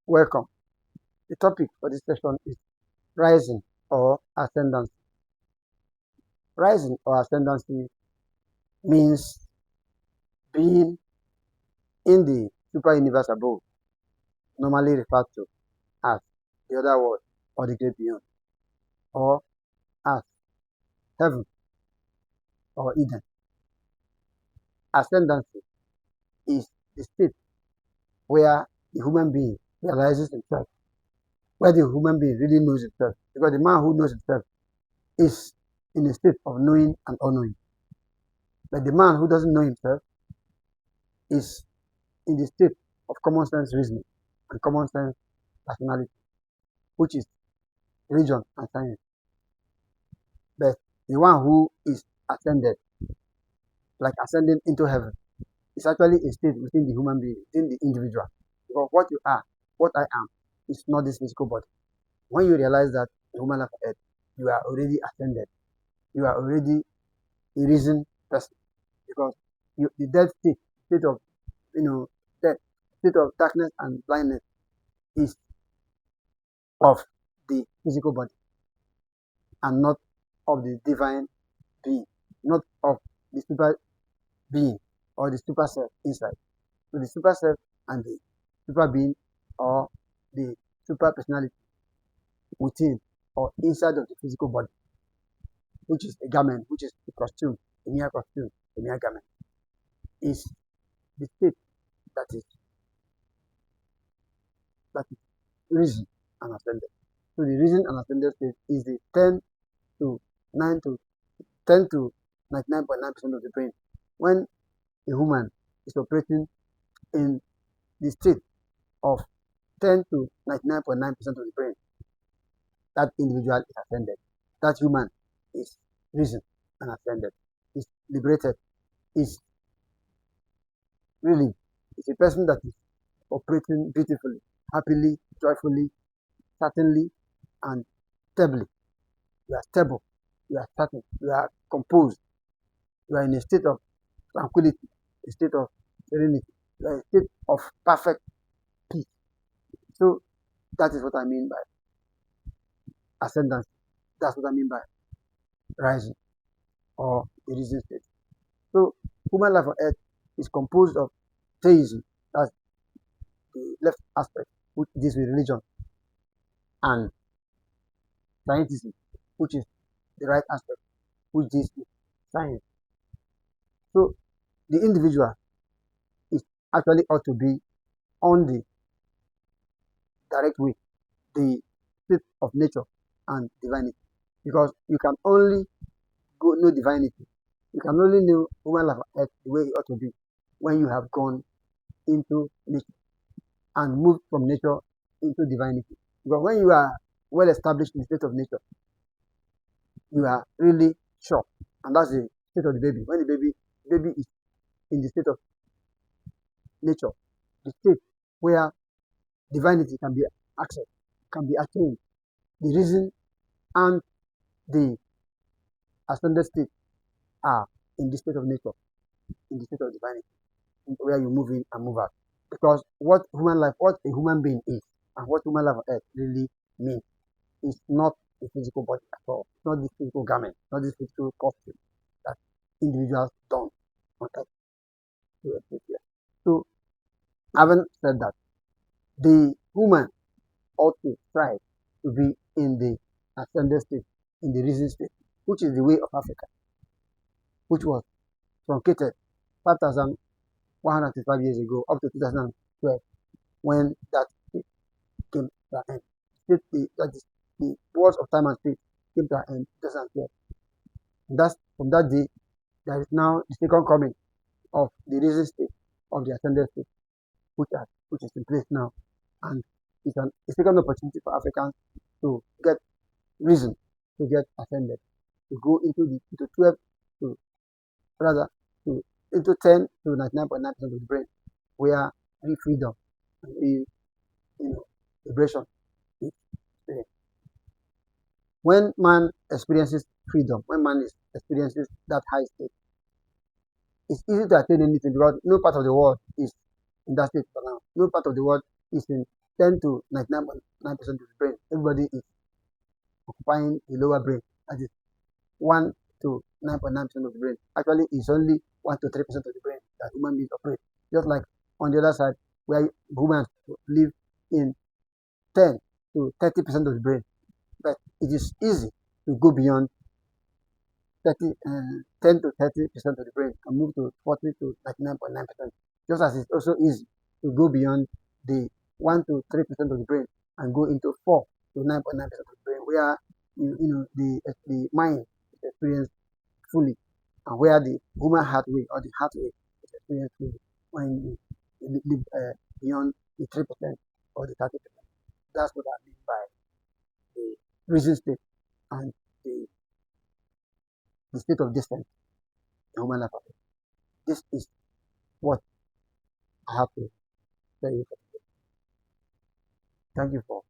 Welcome. The topic for this session is rising or ascendancy. Rising or ascendancy means being in the super universe above, normally referred to as the other world or the great beyond, or as heaven or Eden. Ascendancy is the state where the human being realizes himself, where the human being really knows himself, because the man who knows himself is in a state of knowing and unknowing. But the man who doesn't know himself is in the state of common sense reasoning and common sense rationality, which is religion and science. But the one who is ascended, like ascending into heaven, is actually a state within the human being, within the individual. Because what you are, what I am, is not this physical body. When you realize that in human life on earth, you are already ascended, you are already a risen person. Because the dead state, state of death, state of darkness and blindness is of the physical body and not of the divine being, not of the super being or the super self inside. So the super self and the super being or the super personality within or inside of the physical body, which is a garment, which is a costume, a mere garment, is the state that is that is risen and ascended. So the risen and ascended state is the 10 to 9 to 10 to 99.9% of the brain. When a woman is operating in the state of 10 to 99.9% of the brain, that individual is ascended. That human is risen and ascended, is liberated, is really, is a person that is operating beautifully, happily, joyfully, certainly, and stably. You are stable, you are certain, you are composed, you are in a state of tranquility, a state of serenity, you are in a state of perfect peace. So that is what I mean by ascendance. That's what I mean by rising or the risen state. So human life on earth is composed of theism, that's the left aspect, which deals with religion, and scientism, which is the right aspect, which deals with science. So the individual is actually ought to be on the direct way, the state of nature and divinity. Because you can only know divinity, you can only know human life on earth the way it ought to be when you have gone into nature and moved from nature into divinity. Because when you are well established in the state of nature, you are really sure. And that's the state of the baby. When the baby is in the state of nature, the state where divinity can be accessed, can be attained. The reason and the ascended state are in the state of nature, in the state of divinity, where you move in and move out. Because what human life, what a human being is, and what human life on earth really means is not a physical body at all. It's not this physical garment, not this physical costume that individuals don on earth to exist here. So, having said that, the woman ought to strive to be in the ascended state, in the risen state, which is the way of Africa, which was truncated 5,135 years ago up to 2012 when that state came to an end. That is, the wars of time and space came to an end in 2012. And that's from that day, there is now the second coming of the risen state, of the ascended state, which is in place now. And it's a second opportunity for Africans to get risen, to get ascended, to go into 12 to rather to into 10 to 99.9% of the brain, where real freedom and real liberation is experienced. When man experiences freedom, when man experiences that high state, it's easy to attain anything because no part of the world is in that state for now. No part of the world is in 10 to 99.9% of the brain. Everybody is occupying the lower brain. That is 1 to 9.9% of the brain. Actually, it's only 1 to 3% of the brain that human beings operate. Just like on the other side, where humans live in 10 to 30% of the brain. But it is easy to go beyond 10 to 30% of the brain and move to 40 to 99.9%. Just as it's also easy to go beyond the 1 to 3% of the brain and go into 4 to 9.9% of the brain, where the mind is experienced fully, and where the human heartway or the heartway is experienced fully when you live beyond the 3% or the 30%. That's what I mean by the reason state and the, the state of distance in human life. This is what I have to tell you. Thank you for